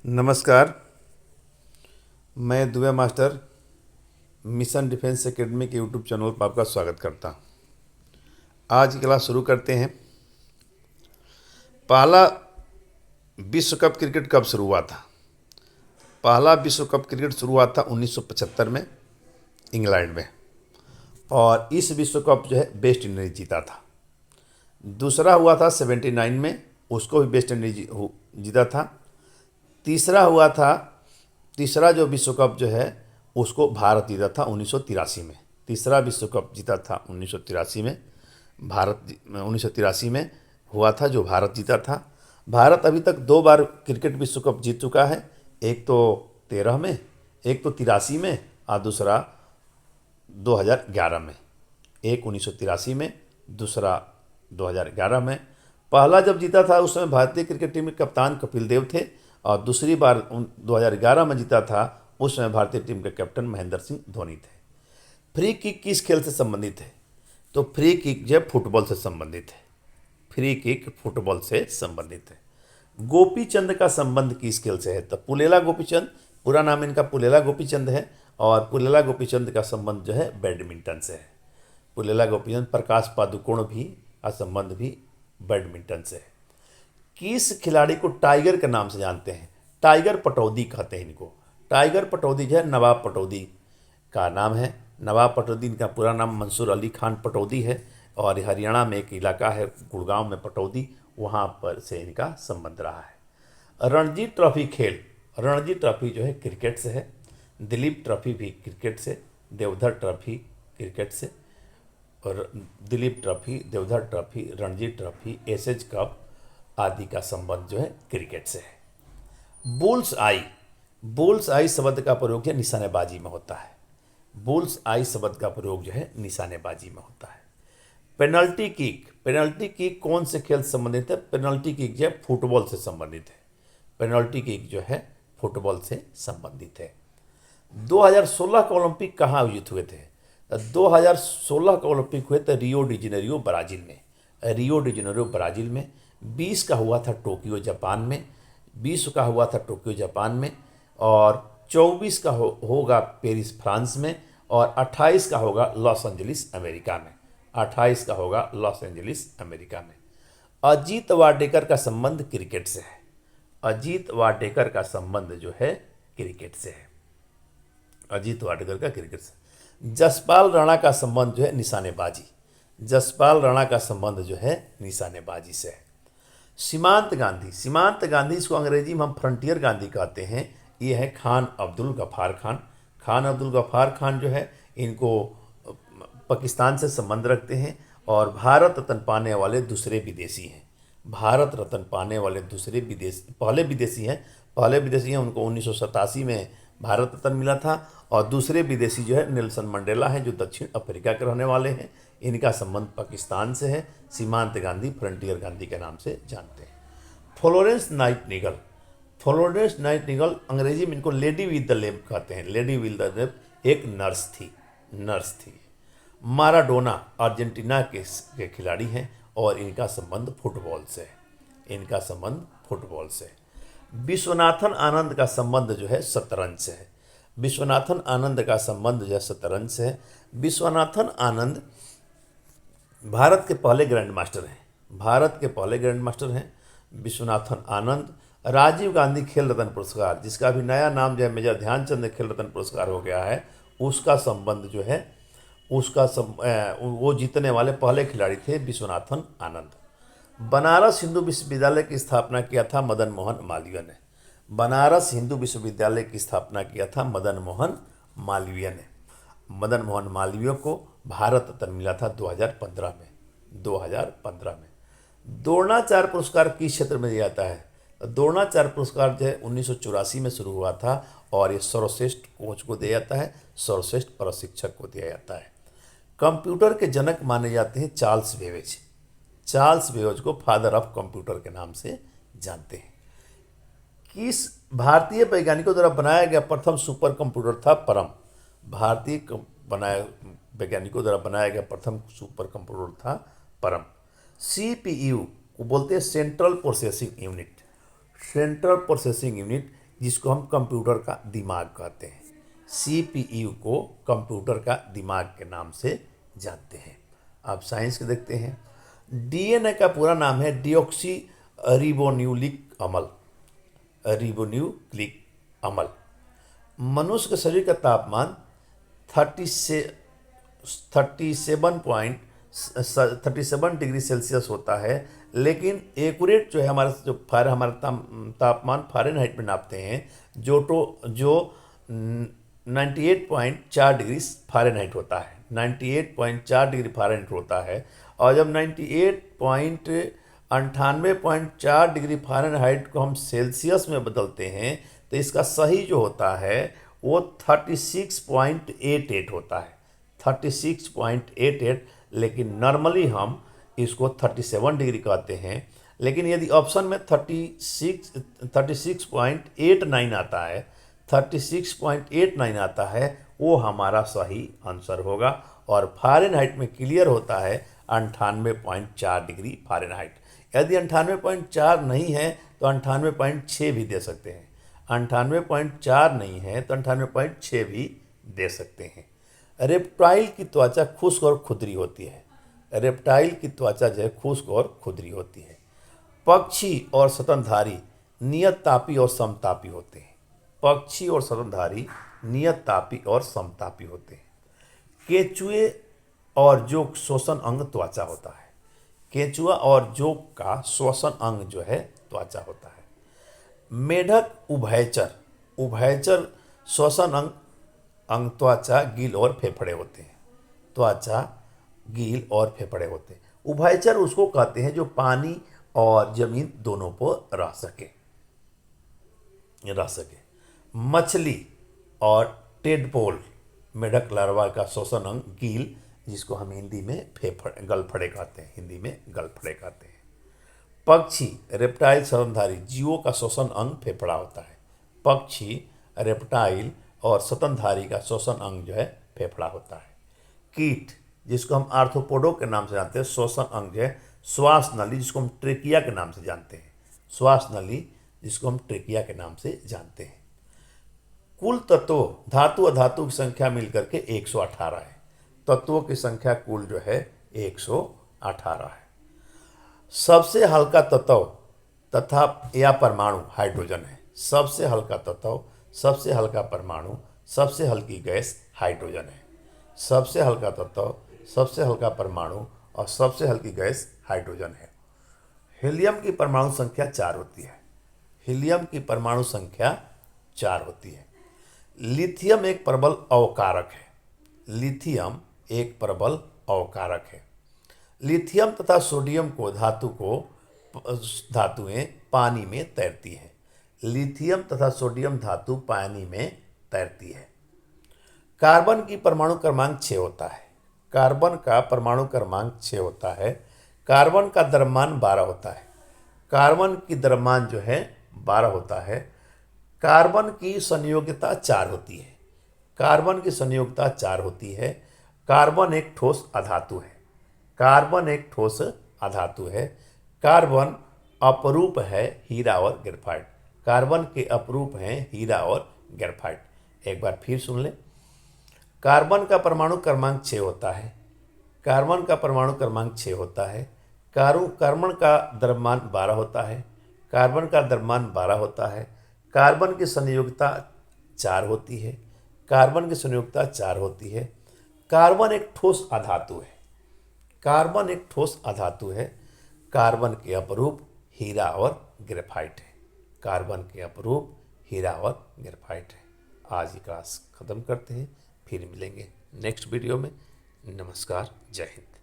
नमस्कार। मैं Dubey master mission defence academy के यूट्यूब चैनल पर आपका स्वागत करता हूँ। आज की क्लास शुरू करते हैं। पहला विश्व कप क्रिकेट कब शुरू हुआ था? पहला विश्व कप क्रिकेट शुरू हुआ था 1975 में इंग्लैंड में, और इस विश्व कप जो है वेस्ट इंडीज जीता था। दूसरा हुआ था 79 में, उसको भी वेस्ट इंडीज जीता था। तीसरा जो विश्व कप जो है उसको भारत जीता था 1983 में। तीसरा विश्व कप जीता था 1983 में। 1983 में हुआ था, जो भारत जीता था। भारत अभी तक 2 बार क्रिकेट विश्व कप जीत चुका है। एक तो 13 में, एक तो 83 में, और दूसरा 2011 में। एक 1983 में, दूसरा 2011 में। पहला जब जीता था उस समय भारतीय क्रिकेट टीम के कप्तान कपिल देव थे, और दूसरी बार 2011 में जीता था उस समय भारतीय टीम के कैप्टन महेंद्र सिंह धोनी थे। फ्री किक किस खेल से संबंधित है? तो फ्री किक जो है फुटबॉल से संबंधित है। फ्री किक फुटबॉल से संबंधित है। गोपीचंद का संबंध किस खेल से है? तो पुलेला गोपीचंद, पूरा नाम इनका पुलेला गोपीचंद है, और पुलेला गोपीचंद का संबंध जो है बैडमिंटन से है। पुलेला गोपीचंद, प्रकाश पादुकोण भी का संबंध भी बैडमिंटन से है। किस खिलाड़ी को टाइगर के नाम से जानते हैं? टाइगर पटौदी कहते हैं इनको। टाइगर पटौदी जो है नवाब पटौदी का नाम है। नवाब पटौदी, इनका पूरा नाम मंसूर अली खान पटौदी है, और हरियाणा में एक इलाका है गुड़गांव में पटौदी, वहाँ पर से इनका संबंध रहा है। रणजी ट्रॉफी खेल, रणजी ट्रॉफी जो है क्रिकेट से है। दिलीप ट्रॉफी भी क्रिकेट से, देवधर ट्रॉफी क्रिकेट से, और Dilip trophy, Deodhar trophy, Ranji trophy, S H cup आदि का संबंध जो है क्रिकेट से है। बुल्स आई, बुल्स आई शब्द का प्रयोग जो है निशानेबाजी में होता है। बुल्स आई शब्द का प्रयोग जो है निशानेबाजी में होता है। पेनल्टी किक, पेनल्टी किक कौन से खेल से संबंधित है? पेनल्टी किक जो है फुटबॉल से संबंधित है। पेनल्टी किक जो है फुटबॉल से संबंधित है। 2016 का ओलंपिक कहाँ आयोजित हुए थे? 2016 का ओलंपिक हुए थे रियो डी जेनेरियो ब्राज़ील में। रियो डी जेनेरियो ब्राज़ील में। 20 का हुआ था टोक्यो जापान में। 20 का हुआ था टोक्यो जापान में, और 24 का होगा पेरिस फ्रांस में, और 28 का होगा लॉस एंजलिस अमेरिका में। 28 का होगा लॉस एंजलिस अमेरिका में। अजीत वाडेकर का संबंध क्रिकेट से है। अजीत वाडेकर का संबंध जो है क्रिकेट से है। अजीत वाडेकर का क्रिकेट से। जसपाल राणा का संबंध जो है निशानेबाजी। जसपाल राणा का संबंध जो है निशानेबाजी से है। सीमांत गांधी, सीमांत गांधी, इसको अंग्रेजी में हम फ्रंटियर गांधी कहते हैं। ये है खान अब्दुल गफ़ार खान। खान अब्दुल गफ़ार खान जो है इनको पाकिस्तान से संबंध रखते हैं, और भारत रत्न पाने वाले दूसरे विदेशी हैं। भारत रत्न पाने वाले दूसरे पहले विदेशी हैं, उनको 1987 में भारत रत्न मिला था, और दूसरे विदेशी जो है नेल्सन मंडेला हैं, जो दक्षिण अफ्रीका के रहने वाले हैं। इनका संबंध पाकिस्तान से है। सीमांत गांधी फ्रंटियर गांधी के नाम से जानते हैं। फ्लोरेंस नाइटिंगेल, फ्लोरेंस नाइटिंगेल, अंग्रेजी में इनको लेडी विद द लैम्प कहते हैं। लेडी विद द लैम्प एक नर्स थी। माराडोना अर्जेंटीना के खिलाड़ी हैं, और इनका संबंध फुटबॉल से है। इनका संबंध फुटबॉल से है। विश्वनाथन आनंद का संबंध जो है शतरंज से है। विश्वनाथन आनंद का संबंध जो है शतरंज से है। विश्वनाथन आनंद भारत के पहले ग्रैंड मास्टर हैं। भारत के पहले ग्रैंड मास्टर हैं विश्वनाथन आनंद। राजीव गांधी खेल रत्न पुरस्कार, जिसका भी नया नाम जो है मेजर ध्यानचंद खेल रत्न पुरस्कार हो गया है, उसका संबंध जो है वो जीतने वाले पहले खिलाड़ी थे विश्वनाथन आनंद। बनारस हिंदू विश्वविद्यालय की स्थापना किया था मदन मोहन मालवीय ने। बनारस हिंदू विश्वविद्यालय की स्थापना किया था मदन मोहन मालवीय ने। मदन मोहन मालवीय को भारत रत्न मिला था 2015 में। 2015 में। द्रोणाचार्य पुरस्कार किस क्षेत्र में दिया जाता है? द्रोणाचार्य पुरस्कार जो है 1984 में शुरू हुआ था, और ये सर्वश्रेष्ठ कोच को दिया जाता है, सर्वश्रेष्ठ प्रशिक्षक को दिया जाता है। कंप्यूटर के जनक माने जाते हैं चार्ल्स बेबेज। चार्ल्स बेबेज को फादर ऑफ कंप्यूटर के नाम से जानते हैं। किस भारतीय वैज्ञानिकों द्वारा बनाया गया प्रथम सुपर कंप्यूटर था? परम। वैज्ञानिकों द्वारा बनाया गया प्रथम सुपर कंप्यूटर था परम। सीपीयू को बोलते हैं central processing unit. Central processing unit जिसको हम कंप्यूटर का दिमाग कहते हैं। CPU को कंप्यूटर का दिमाग के नाम से जानते हैं। अब साइंस के देखते हैं। DNA का पूरा नाम है डिऑक्सी रिबोन्यूक्लिक अम्ल। रिबोन्यूक्लिक अम्ल। मनुष्य के शरीर का तापमान 37 डिग्री सेल्सियस होता है, लेकिन एक्यूरेट जो है हमारा तापमान फ़ारेनहाइट में नापते हैं, जो 98.4 डिग्री फ़ारेनहाइट होता है। 98.4 डिग्री फ़ारेनहाइट होता है। और जब 98.98.4 डिग्री फ़ारेनहाइट को हम सेल्सियस में बदलते हैं तो इसका सही जो होता है वो 36.88 होता है। 36.88, लेकिन नॉर्मली हम इसको 37 डिग्री कहते हैं। लेकिन यदि ऑप्शन में 36.89 आता है, 36.89 आता है, वो हमारा सही आंसर होगा। और फ़ारेनहाइट में क्लियर होता है 98.4 डिग्री फ़ारेनहाइट। यदि 98.4 नहीं है तो 98.6 भी दे सकते हैं। 98.4 नहीं है तो 98.6 भी दे सकते हैं। रेप्टाइल की त्वचा खुश्क और खुरदरी होती है। रेप्टाइल की त्वचा जो है खुश्क और खुरदरी होती है। पक्षी और स्तनधारी नियत तापी और समतापी होते हैं। पक्षी और स्तनधारी नियत तापी और समतापी होते हैं। केंचुए और जोक श्वसन अंग त्वचा होता है। केंचुआ और जोक का श्वसन अंग जो है त्वचा होता है। मेढक उभयचर श्वसन अंग त्वचा, गिल और फेफड़े होते हैं। त्वचा, गिल और फेफड़े होते हैं। उभयचर उसको कहते हैं जो पानी और जमीन दोनों पर रह सके। मछली और टेडपोल मेढक लार्वा का श्वसन अंग गिल, जिसको हम हिंदी में गलफड़े कहते हैं। पक्षी, रेप्टाइल, स्तनधारी जीवों का श्वसन अंग फेफड़ा होता है। पक्षी, रेप्टाइल और स्तनधारी का श्वसन अंग जो है फेफड़ा होता है। कीट, जिसको हम आर्थ्रोपोडो के नाम से जानते हैं, श्वसन अंग जो है श्वास नली, जिसको हम ट्रेकिया के नाम से जानते हैं। श्वास नली, जिसको हम ट्रेकिया के नाम से जानते हैं। कुल तत्वों, धातु अधातु की संख्या मिलकर के 118 है। तत्वों की संख्या कुल जो है 118 है। सबसे हल्का तत्व तथा या परमाणु हाइड्रोजन है। सबसे हल्का तत्व, सबसे हल्का परमाणु, सबसे हल्की गैस हाइड्रोजन है। सबसे हल्का तत्व, सबसे हल्का परमाणु और सबसे हल्की गैस हाइड्रोजन है। हीलियम की परमाणु संख्या 4 होती है। हीलियम की परमाणु संख्या 4 होती है। लिथियम एक प्रबल अवकारक है। लिथियम एक प्रबल अवकारक है। लिथियम तथा सोडियम को धातुएं पानी में तैरती हैं। लिथियम तथा सोडियम धातु पानी में तैरती है। कार्बन की परमाणु क्रमांक 6 होता है। कार्बन का परमाणु क्रमांक 6 होता है। कार्बन का द्रव्यमान 12 होता है। कार्बन की द्रव्यमान जो है 12 होता है। कार्बन की संयोगिता 4 होती है। कार्बन की संयोगिता 4 होती है। कार्बन एक ठोस अधातु है। कार्बन एक ठोस अधातु है। कार्बन अपरूप है हीरा और ग्रेफाइट। कार्बन के अपरूप हैं हीरा और ग्रेफाइट। एक बार फिर सुन लें। कार्बन का परमाणु क्रमांक 6 होता है। कार्बन का परमाणु क्रमांक 6 होता है। कार्बन का द्रव्यमान 12 होता है। कार्बन का द्रव्यमान 12 होता है। कार्बन की संयोगिता 4 होती है। कार्बन की संयोगिता 4 होती है। कार्बन एक ठोस अधातु है। कार्बन एक ठोस अधातु है। कार्बन के अपरूप हीरा और ग्रेफाइट है। कार्बन के अपरूप हीरा और ग्रेफाइट है। आज की क्लास खत्म करते हैं, फिर मिलेंगे नेक्स्ट वीडियो में। नमस्कार, जय हिंद।